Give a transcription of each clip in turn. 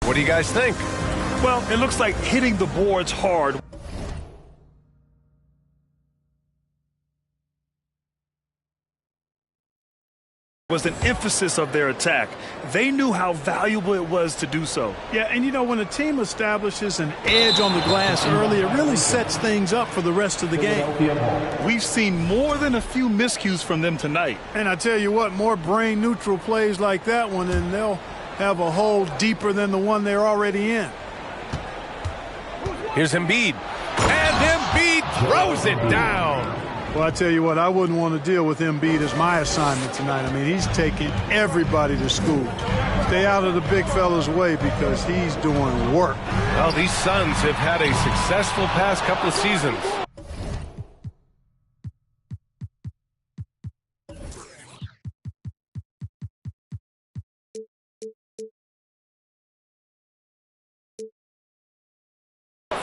What do you guys think? Well, it looks like hitting the boards hard was an emphasis of their attack. They knew how valuable it was to do so. Yeah, and you know, when a team establishes an edge on the glass early, it really sets things up for the rest of the game. We've seen more than a few miscues from them tonight. And I tell you what, more brain-neutral plays like that one, and they'll have a hole deeper than the one they're already in. Here's Embiid. And Embiid throws it down. Well, I tell you what, I wouldn't want to deal with Embiid as my assignment tonight. I mean, he's taking everybody to school. Stay out of the big fella's way because he's doing work. Well, these Suns have had a successful past couple of seasons.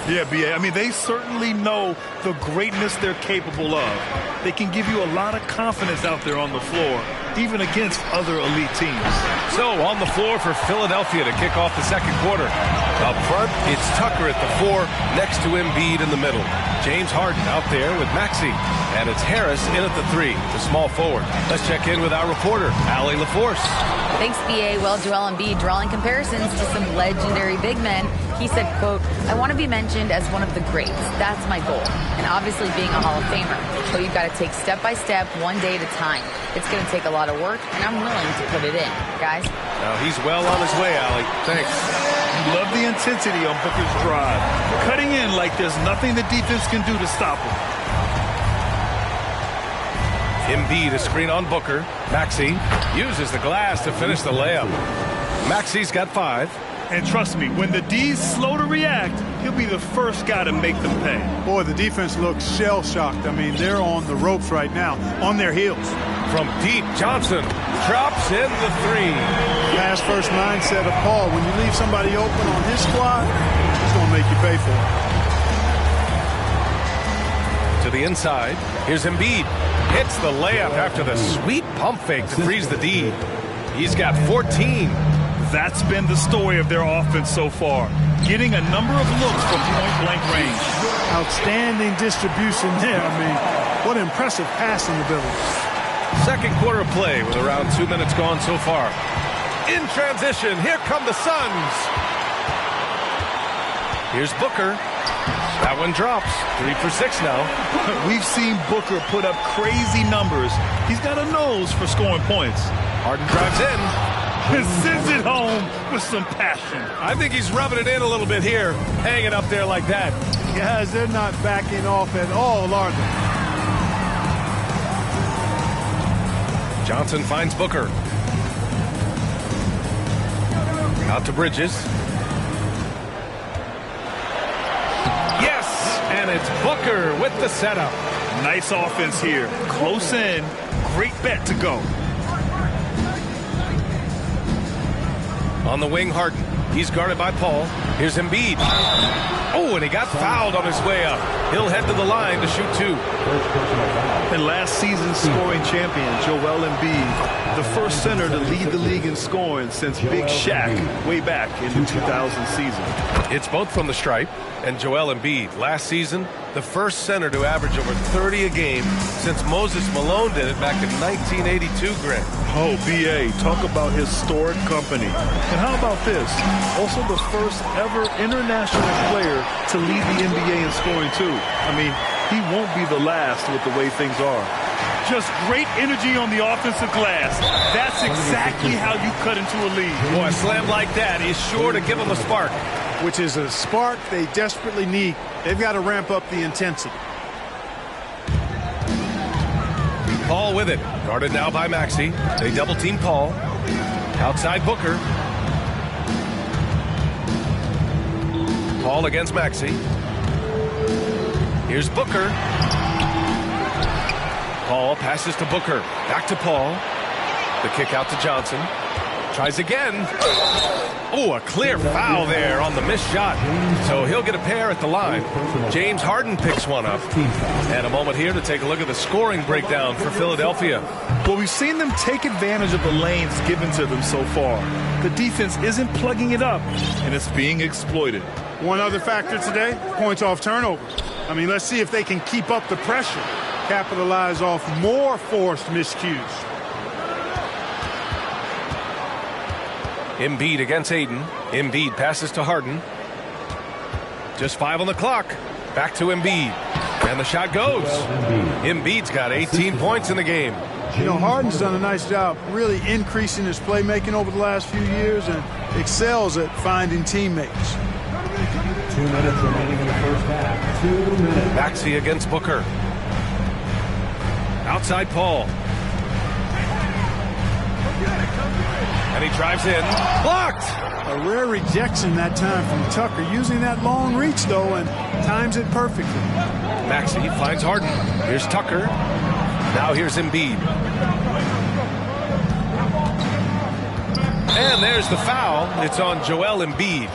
Yeah, B.A. I mean, they certainly know the greatness they're capable of. They can give you a lot of confidence out there on the floor, even against other elite teams. So, on the floor for Philadelphia to kick off the second quarter. Up front, it's Tucker at the 4, next to Embiid in the middle. James Harden out there with Maxey. And it's Harris in at the 3, the small forward. Let's check in with our reporter, Allie LaForce. Thanks, B.A. Well, Joel Embiid drawing comparisons to some legendary big men. He said, quote, "I want to be mentioned as one of the greats. That's my goal. And obviously being a Hall of Famer. So you've got to take step by step, one day at a time. It's going to take a lot of work, and I'm willing to put it in, guys." Now he's well on his way, Allie. Thanks. You love the intensity on Booker's drive. Cutting in like there's nothing the defense can do to stop him. Embiid, a screen on Booker. Maxey uses the glass to finish the layup. Maxey's got 5. And trust me, when the D's slow to react, he'll be the first guy to make them pay. Boy, the defense looks shell-shocked. I mean, they're on the ropes right now, on their heels. From deep, Johnson drops in the 3. Pass-first mindset of Paul. When you leave somebody open on his squad, he's going to make you pay for it. To the inside, here's Embiid. Hits the layup after the sweet pump fake to freeze the D. He's got 14. That's been the story of their offense so far, getting a number of looks from point-blank range. Outstanding distribution there. I mean, what impressive passing ability. Second quarter play with around 2 minutes gone so far. In transition, here come the Suns. Here's Booker. That one drops. 3 for 6 now. We've seen Booker put up crazy numbers. He's got a nose for scoring points. Harden drives in. And sends it home with some passion. I think he's rubbing it in a little bit here, hanging up there like that. Guys, they're not backing off at all, are they? Johnson finds Booker. Out to Bridges. Yes, and it's Booker with the setup. Nice offense here. Close in. Great bet to go. On the wing, Harden. He's guarded by Paul. Here's Embiid. Oh, and he got fouled on his way up. He'll head to the line to shoot 2. And last season's scoring champion, Joel Embiid, the first center to lead the league in scoring since Big Shaq way back in the 2000 season. It's both from the stripe and Joel Embiid. Last season, the first center to average over 30 a game since Moses Malone did it back in 1982, Grant. Oh, B.A., talk about historic company. And how about this? Also the first ever international player to lead the NBA in scoring, too. I mean, he won't be the last with the way things are. Just great energy on the offensive glass. That's exactly how you cut into a lead. Boy, a slam like that is sure to give them a spark. Which is a spark they desperately need. They've got to ramp up the intensity. Paul with it. Guarded now by Maxey. They double-team Paul. Outside Booker. Paul against Maxey. Here's Booker. Paul passes to Booker. Back to Paul. The kick out to Johnson. Tries again. Oh, a clear foul there on the missed shot. So he'll get a pair at the line. James Harden picks one up. And a moment here to take a look at the scoring breakdown for Philadelphia. Well, we've seen them take advantage of the lanes given to them so far. The defense isn't plugging it up, and it's being exploited. One other factor today, points off turnover. I mean, let's see if they can keep up the pressure, capitalize off more forced miscues. Embiid against Ayton. Embiid passes to Harden. Just 5 on the clock. Back to Embiid. And the shot goes. Embiid's got 18 points in the game. You know, Harden's done a nice job really increasing his playmaking over the last few years and excels at finding teammates. 2 minutes remaining in the first half. 2 minutes. Maxey against Booker. Outside Paul. And he drives in. Blocked! A rare rejection that time from Tucker, using that long reach, though, and times it perfectly. Maxey finds Harden. Here's Tucker. Now here's Embiid. And there's the foul. It's on Joel Embiid.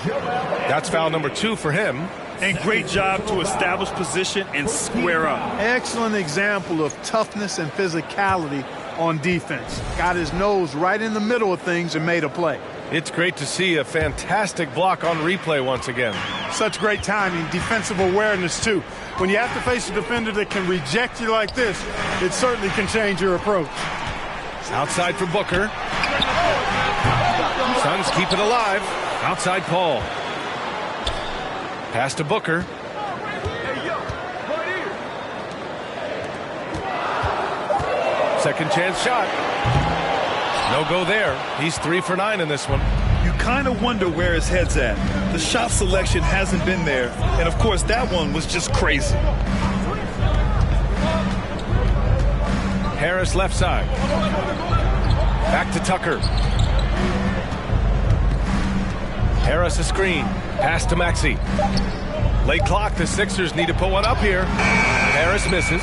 That's foul number 2 for him. And great job to establish position and square up. Excellent example of toughness and physicality on defense. Got his nose right in the middle of things and made a play. It's great to see a fantastic block on replay once again. Such great timing, defensive awareness, too. When you have to face a defender that can reject you like this, it certainly can change your approach. Outside for Booker. Suns keep it alive. Outside Paul. Pass to Booker. Second chance shot. No go there. He's 3 for 9 in this one. You kind of wonder where his head's at. The shot selection hasn't been there. And, of course, that one was just crazy. Harris left side. Back to Tucker. Harris a screen. Pass to Maxey. Late clock. The Sixers need to put one up here. Harris misses.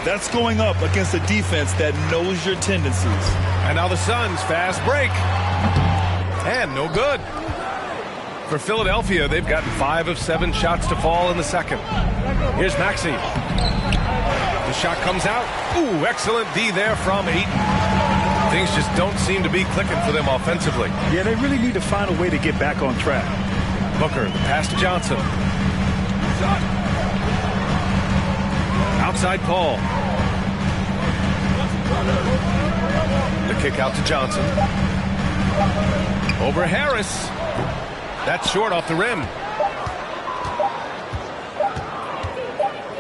That's going up against a defense that knows your tendencies. And now the Suns, fast break. And no good. For Philadelphia, they've gotten 5 of 7 shots to fall in the second. Here's Maxey. The shot comes out. Ooh, excellent D there from Ayton. Things just don't seem to be clicking for them offensively. Yeah, they really need to find a way to get back on track. Booker, the pass to Johnson. Outside Paul. The kick out to Johnson. Over Harris. That's short off the rim.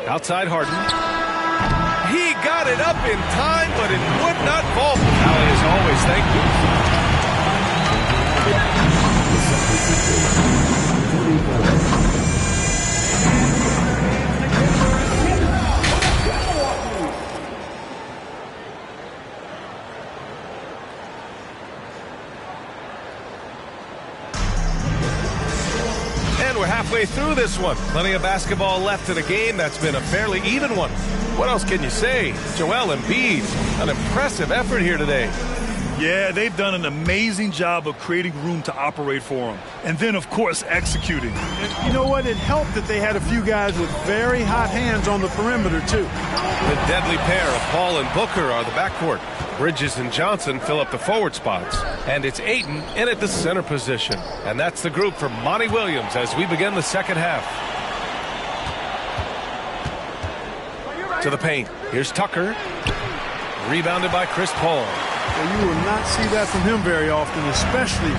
Outside Harden. He got it up in time, but it would not fall. Allie, as always, thank you. We're halfway through this one. Plenty of basketball left in a game that's been a fairly even one. What else can you say? Joel Embiid, an impressive effort here today. Yeah, they've done an amazing job of creating room to operate for him. And then, of course, executing. And you know what? It helped that they had a few guys with very hot hands on the perimeter, too. The deadly pair of Paul and Booker are the backcourt. Bridges and Johnson fill up the forward spots. And it's Ayton in at the center position. And that's the group for Monty Williams as we begin the second half. To the paint. Here's Tucker. Rebounded by Chris Paul. Well, you will not see that from him very often, especially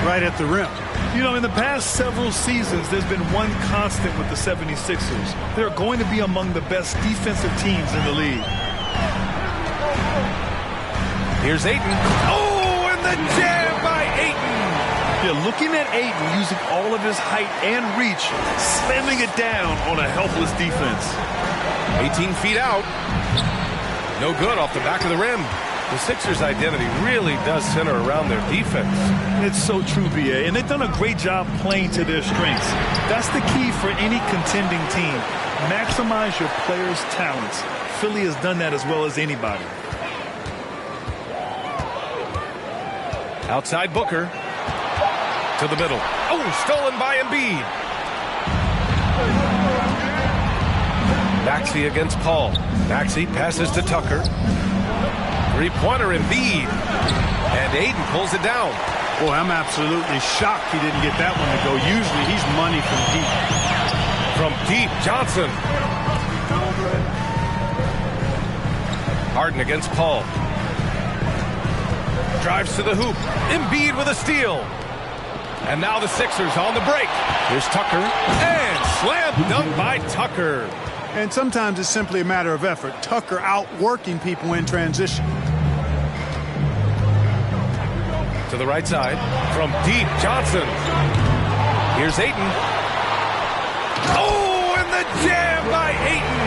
right at the rim. You know, in the past several seasons, there's been one constant with the 76ers. They're going to be among the best defensive teams in the league. Here's Ayton. Oh, and the jam by Ayton. You're looking at Ayton using all of his height and reach, slamming it down on a helpless defense. 18 feet out. No good off the back of the rim. The Sixers' identity really does center around their defense. It's so true, B.A., and they've done a great job playing to their strengths. That's the key for any contending team. Maximize your players' talents. Philly has done that as well as anybody. Outside Booker. To the middle. Oh, stolen by Embiid. Maxey against Paul. Maxey passes to Tucker. Three-pointer Embiid. And Ayton pulls it down. Boy, I'm absolutely shocked he didn't get that one to go. Usually he's money from deep. From deep, Johnson. Harden against Paul. Drives to the hoop. Embiid with a steal. And now the Sixers on the break. Here's Tucker. And slam dunk by Tucker. And sometimes it's simply a matter of effort. Tucker outworking people in transition. To the right side. From deep, Johnson. Here's Ayton. Oh, and the jam by Ayton.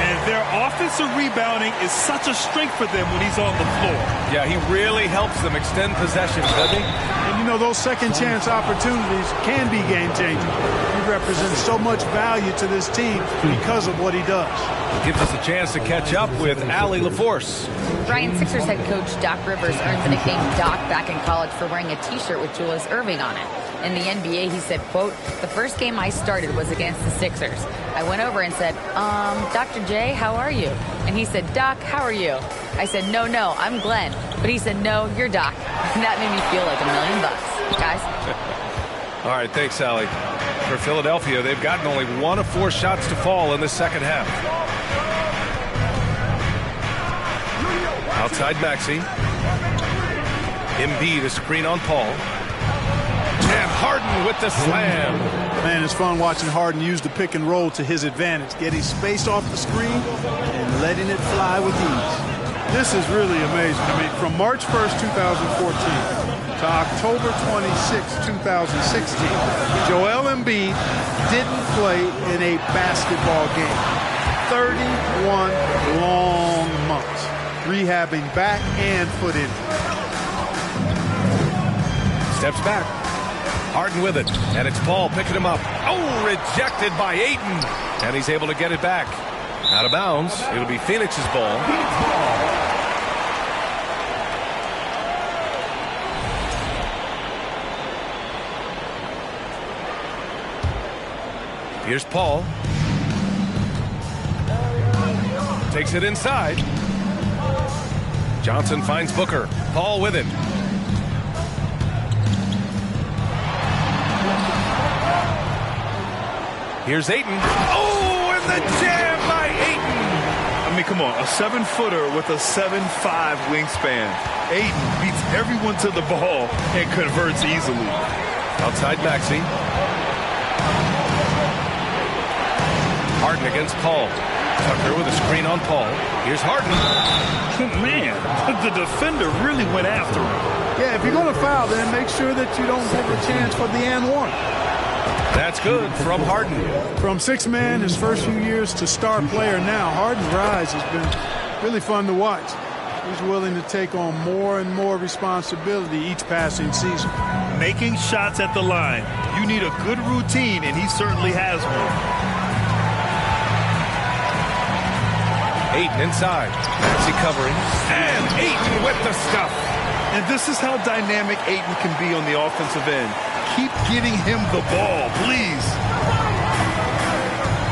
And their offensive rebounding is such a strength for them when he's on the floor. Yeah, he really helps them extend possessions, doesn't he? And you know, those second chance opportunities can be game changing. He represents so much value to this team because of what he does. Gives us a chance to catch up with Allie LaForce. Brian, Sixers head coach Doc Rivers earned the nickname Doc back in college for wearing a t-shirt with Julius Erving on it. In the NBA, he said, quote, "The first game I started was against the Sixers. I went over and said, Dr. J, how are you?" And he said, "Doc, how are you?" I said, no, I'm Glenn." But he said, "No, you're Doc." And that made me feel like $1 million, guys. All right, thanks, Allie. For Philadelphia, they've gotten only 1 of 4 shots to fall in the second half. Outside Maxey. Embiid, a screen on Paul. And Harden with the slam. Man, it's fun watching Harden use the pick and roll to his advantage, getting space off the screen and letting it fly with ease. This is really amazing. I mean, from March 1st, 2014 to October 26, 2016, Joel Embiid didn't play in a basketball game. 31 long months, rehabbing back and foot injury. Steps back. Harden with it, and it's Paul picking him up. Oh, rejected by Ayton. And he's able to get it back. Out of bounds. It'll be Phoenix's ball. Here's Paul. Takes it inside. Johnson finds Booker. Paul with it. Here's Ayton. Oh, and the jam by Ayton. I mean, come on, a 7-footer with a 7'5" wingspan. Ayton beats everyone to the ball and converts easily. Outside Maxey. Harden against Paul. Tucker with a screen on Paul. Here's Harden. Man, the defender really went after him. Yeah, if you're going to foul, then make sure that you don't give a chance for the and one. That's good from Harden. From 6-man his first few years to star player now, Harden's rise has been really fun to watch. He's willing to take on more and more responsibility each passing season. Making shots at the line. You need a good routine, and he certainly has one. Ayton inside. Maxey covering. And Ayton with the stuff. And this is how dynamic Ayton can be on the offensive end. Keep getting him the ball, please.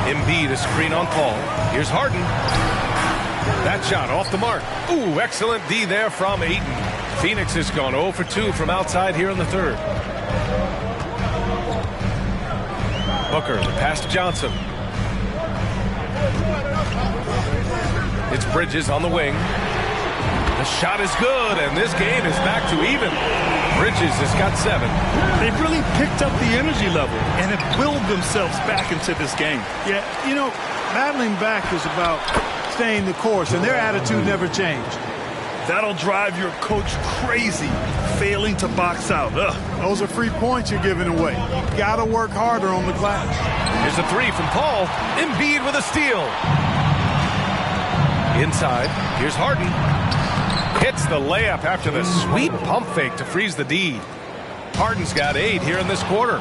Embiid, a screen on Paul. Here's Harden. That shot off the mark. Ooh, excellent D there from Ayton. Phoenix has gone 0 for 2 from outside here in the third. Booker, the pass to Johnson. It's Bridges on the wing. The shot is good, and this game is back to even. Bridges has got 7. They've really picked up the energy level and have willed themselves back into this game. Yeah, you know, battling back is about staying the course, and their attitude never changed. That'll drive your coach crazy, failing to box out. Ugh. Those are free points you're giving away. You got to work harder on the glass. Here's a 3 from Paul. Embiid with a steal. Inside, here's Harden. Hits the layup after the sweet pump fake to freeze the D. Harden's got 8 here in this quarter.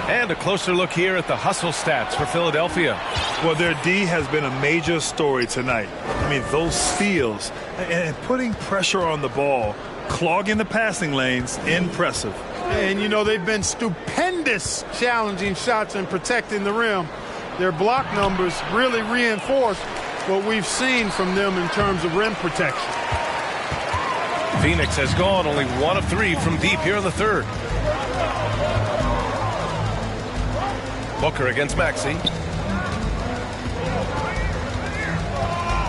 And a closer look here at the hustle stats for Philadelphia. Well, their D has been a major story tonight. I mean, those steals and putting pressure on the ball clogging the passing lanes. Impressive. And, you know, they've been stupendous challenging shots and protecting the rim. Their block numbers really reinforce what we've seen from them in terms of rim protection. Phoenix has gone only 1 of 3 from deep here in the third. Booker against Maxey.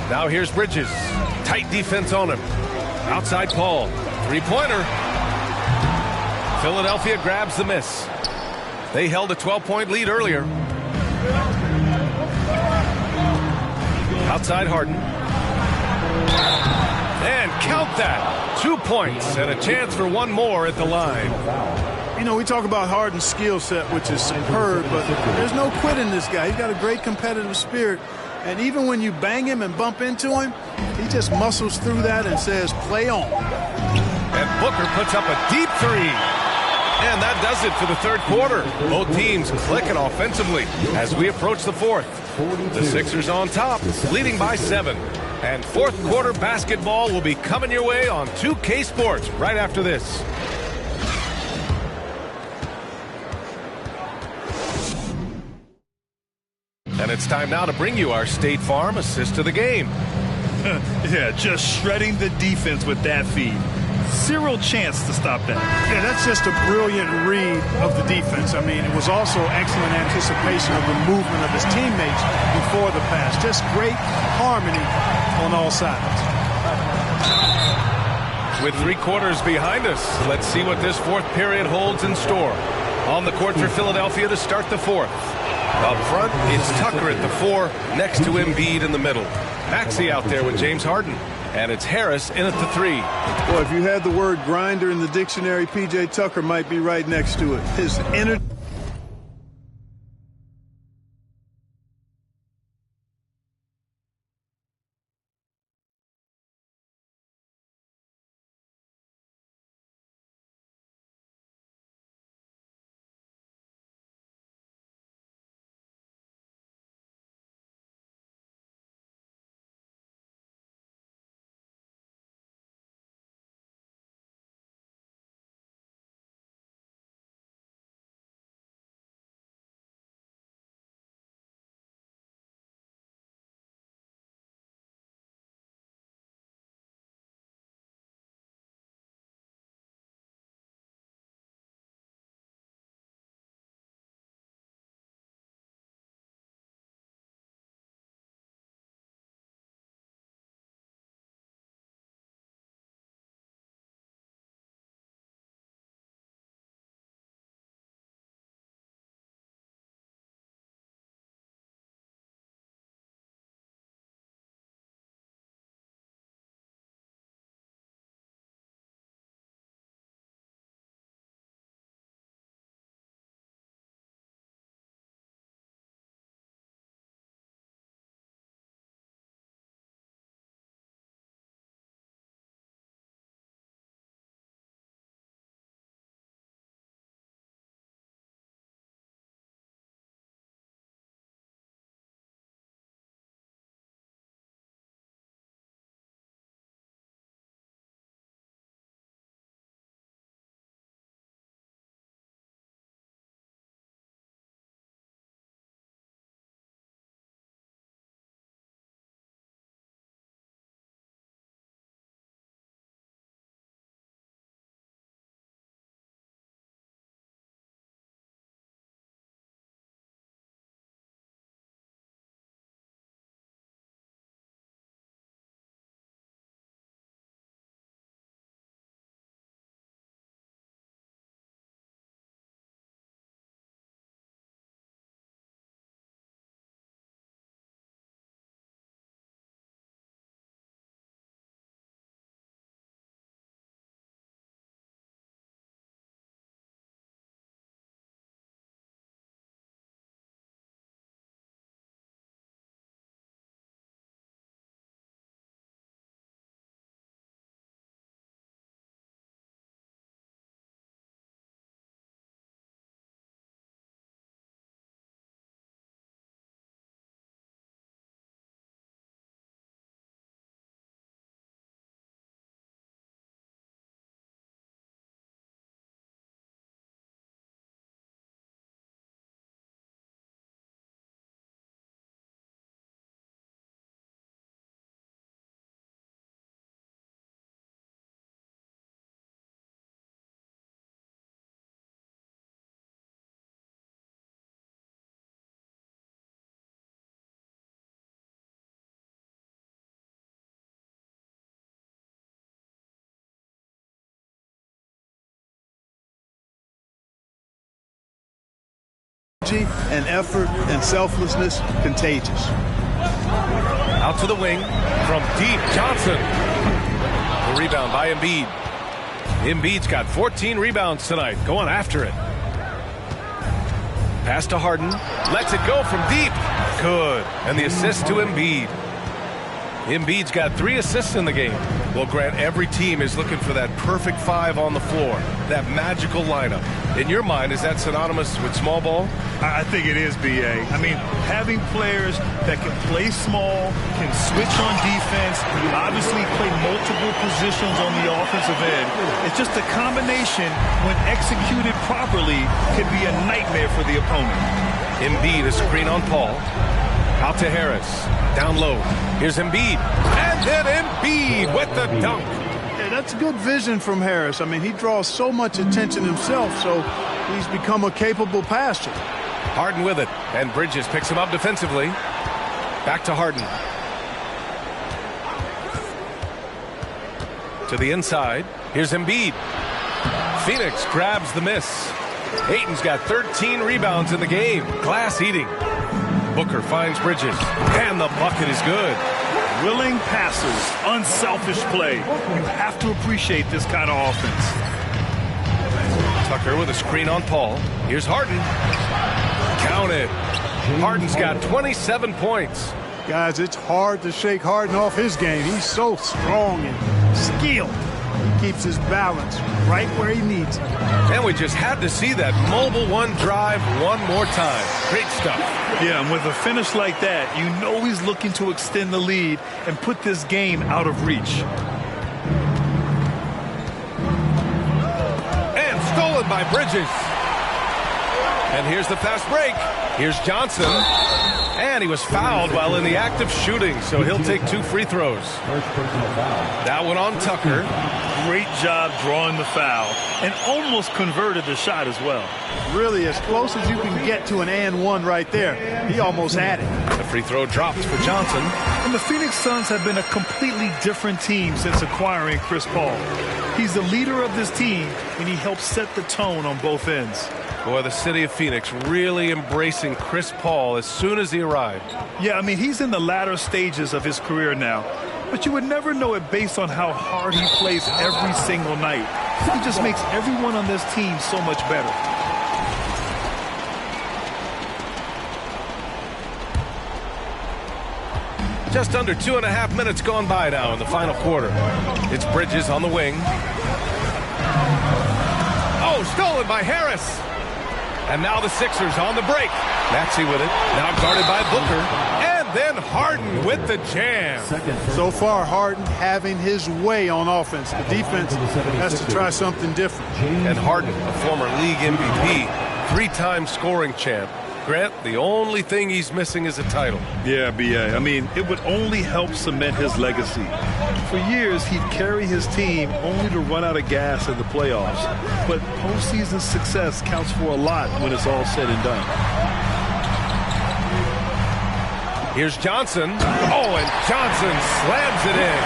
Now here's Bridges. Tight defense on him. Outside Paul. Three-pointer. Philadelphia grabs the miss. They held a 12-point lead earlier. Outside Harden. And count that. 2 points and a chance for one more at the line. You know, we talk about Harden's skill set, which is superb, but there's no quitting this guy. He's got a great competitive spirit. And even when you bang him and bump into him, he just muscles through that and says, play on. And Booker puts up a deep three. And that does it for the third quarter. Both teams clicking offensively as we approach the fourth. The Sixers on top, leading by 7. And fourth quarter basketball will be coming your way on 2K Sports right after this. And it's time now to bring you our State Farm assist to the game. Yeah, just shredding the defense with that feed. Zero chance to stop that. Yeah, that's just a brilliant read of the defense. I mean, it was also excellent anticipation of the movement of his teammates before the pass. Just great harmony on all sides. With 3 quarters behind us, let's see what this fourth period holds in store. On the court for Philadelphia to start the fourth. Up front, it's Tucker at the 4, next to Embiid in the middle. Maxey out there with James Harden. And it's Harris in at the 3. Boy, if you had the word grinder in the dictionary, P.J. Tucker might be right next to it. His energy. And effort and selflessness contagious. Out to the wing from deep, Johnson. The rebound by Embiid. Embiid's got 14 rebounds tonight, going after it. Pass to Harden, lets it go from deep. Good, and the assist to Embiid. Embiid's got 3 assists in the game. Well, Grant, every team is looking for that perfect 5 on the floor, that magical lineup. In your mind, is that synonymous with small ball? I think it is, B.A. I mean, having players that can play small, can switch on defense, obviously play multiple positions on the offensive end. It's just a combination, when executed properly, can be a nightmare for the opponent. Embiid, a screen on Paul. Out to Harris. Down low. Here's Embiid. And then Embiid with the dunk. Yeah, that's good vision from Harris. I mean, he draws so much attention himself, so he's become a capable passer. Harden with it. And Bridges picks him up defensively. Back to Harden. To the inside. Here's Embiid. Phoenix grabs the miss. Ayton's got 13 rebounds in the game. Glass eating. Booker finds Bridges, and the bucket is good. Willing passes, unselfish play. You have to appreciate this kind of offense. Tucker with a screen on Paul. Here's Harden. Count it. Harden's got 27 points. Guys, it's hard to shake Harden off his game. He's so strong and skilled. He keeps his balance right where he needs it. And we just had to see that mobile one drive one more time. Great stuff. Yeah, and with a finish like that, you know he's looking to extend the lead and put this game out of reach. And stolen by Bridges. And here's the fast break. Here's Johnson. And he was fouled while in the act of shooting, so he'll take 2 free throws. That one on Tucker. Great job drawing the foul and almost converted the shot as well. Really, as close as you can get to an and one right there. He almost had it. The free throw drops for Johnson. And the Phoenix Suns have been a completely different team since acquiring Chris Paul. He's the leader of this team, and he helps set the tone on both ends. Boy, the city of Phoenix really embracing Chris Paul as soon as he arrived. Yeah, I mean, he's in the latter stages of his career now. But you would never know it based on how hard he plays every single night. He just makes everyone on this team so much better. Just under 2.5 minutes gone by now in the final quarter. It's Bridges on the wing. Oh, stolen by Harris. And now the Sixers on the break. Maxey with it. Now guarded by Booker. And then Harden with the jam. So far, Harden having his way on offense. The defense has to try something different. And Harden, a former league MVP, 3-time scoring champ. Grant, the only thing he's missing is a title. Yeah, B.A. I mean, it would only help cement his legacy. For years, he'd carry his team only to run out of gas in the playoffs. But postseason success counts for a lot when it's all said and done. Here's Johnson. Oh, and Johnson slams it in.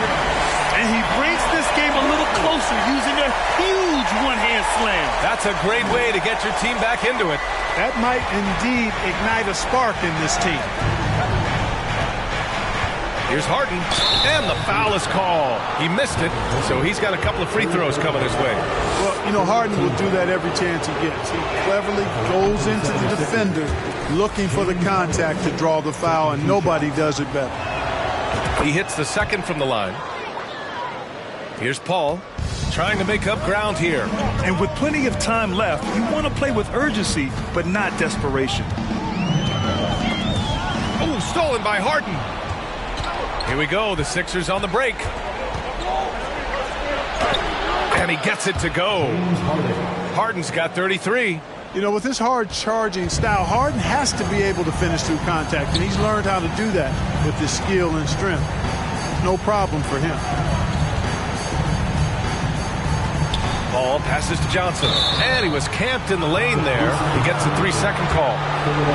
And he brings this game a little closer using a huge one-hand slam. That's a great way to get your team back into it. That might indeed ignite a spark in this team. Here's Harden, and the foul is called. He missed it, so he's got a couple of free throws coming his way. Well, you know, Harden will do that every chance he gets. He cleverly goes into the defender looking for the contact to draw the foul, and nobody does it better. He hits the second from the line. Here's Paul, trying to make up ground here. And with plenty of time left, you want to play with urgency, but not desperation. Oh, stolen by Harden. Here we go, the Sixers on the break. And he gets it to go. Harden's got 33. You know, with his hard charging style, Harden has to be able to finish through contact, and he's learned how to do that with his skill and strength. No problem for him. Ball passes to Johnson, and he was camped in the lane there. He gets a 3-second call.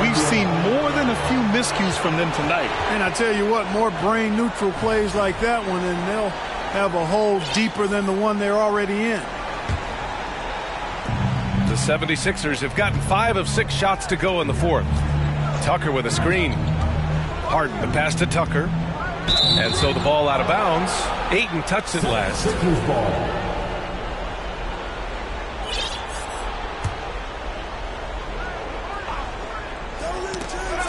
We've seen more than a few miscues from them tonight. And I tell you what, more brain-neutral plays like that one, and they'll have a hole deeper than the one they're already in. The 76ers have gotten 5 of 6 shots to go in the fourth. Tucker with a screen. Harden, the pass to Tucker. And so the ball out of bounds. Ayton touched it last.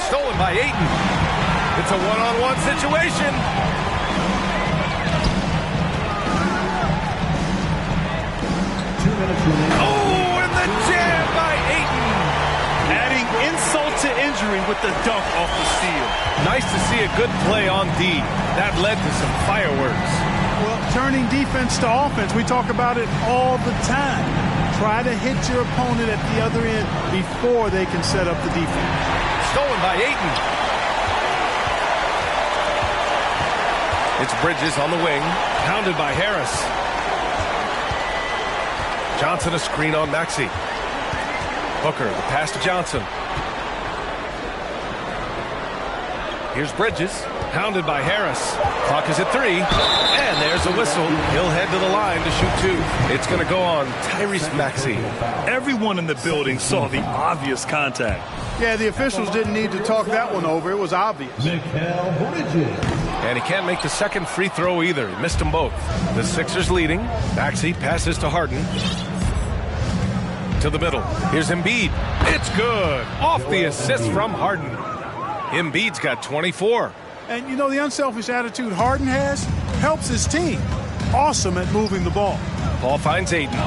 Stolen by Ayton. It's a one-on-one situation. Oh, and the jam by Ayton. Adding insult to injury with the dunk off the steal. Nice to see a good play on D. That led to some fireworks. Well, turning defense to offense, we talk about it all the time. Try to hit your opponent at the other end before they can set up the defense. Stolen by Ayton. It's Bridges on the wing. Pounded by Harris. Johnson a screen on Maxey. Booker, the pass to Johnson. Here's Bridges. Pounded by Harris. Clock is at 3. And there's a whistle. He'll head to the line to shoot 2. It's going to go on Tyrese Maxey. Everyone in the building saw the obvious contact. Yeah, the officials didn't need to talk that one over. It was obvious. And he can't make the second free throw either. He missed them both. The Sixers leading. Maxey passes to Harden. To the middle. Here's Embiid. It's good. Off the assist from Harden. Embiid's got 24. And, you know, the unselfish attitude Harden has helps his team. Awesome at moving the ball. Paul finds Ayton.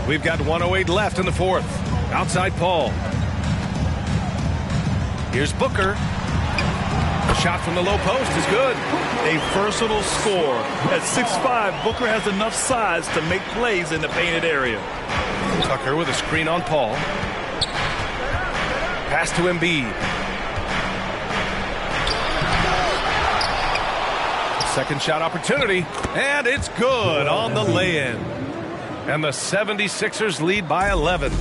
We've got 1:08 left in the fourth. Outside Paul. Here's Booker. The shot from the low post is good. A versatile scorer. At 6'5", Booker has enough size to make plays in the painted area. Tucker with a screen on Paul. Pass to Embiid. Second shot opportunity. And it's good on the lay-in. And the 76ers lead by 11.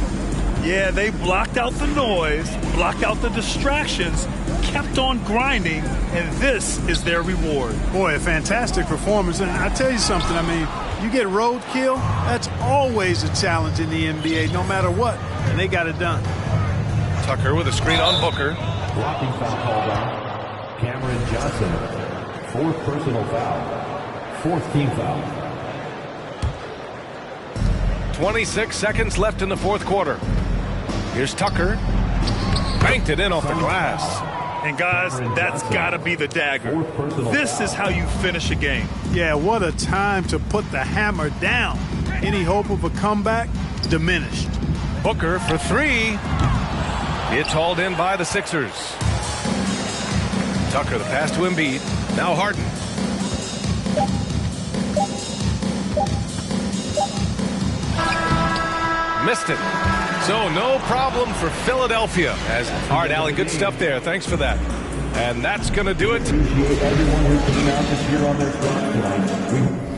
Yeah, they blocked out the noise, blocked out the distractions, kept on grinding, and this is their reward. Boy, a fantastic performance. And I tell you something, I mean, you get roadkill, that's always a challenge in the NBA, no matter what. And they got it done. Tucker with a screen on Booker. Blocking foul called on Cameron Johnson. 4th personal foul. 4th team foul. 26 seconds left in the fourth quarter. Here's Tucker. Banked it in off the glass. And guys, that's got to be the dagger. This is how you finish a game. Yeah, what a time to put the hammer down. Any hope of a comeback diminished. Booker for 3. It's hauled in by the Sixers. Tucker, the pass to Embiid. Now Harden. Missed it. So no problem for Philadelphia. All right, Allie, good stuff there. Thanks for that. And that's going to do it. Appreciate everyone who's been out this year on their front tonight.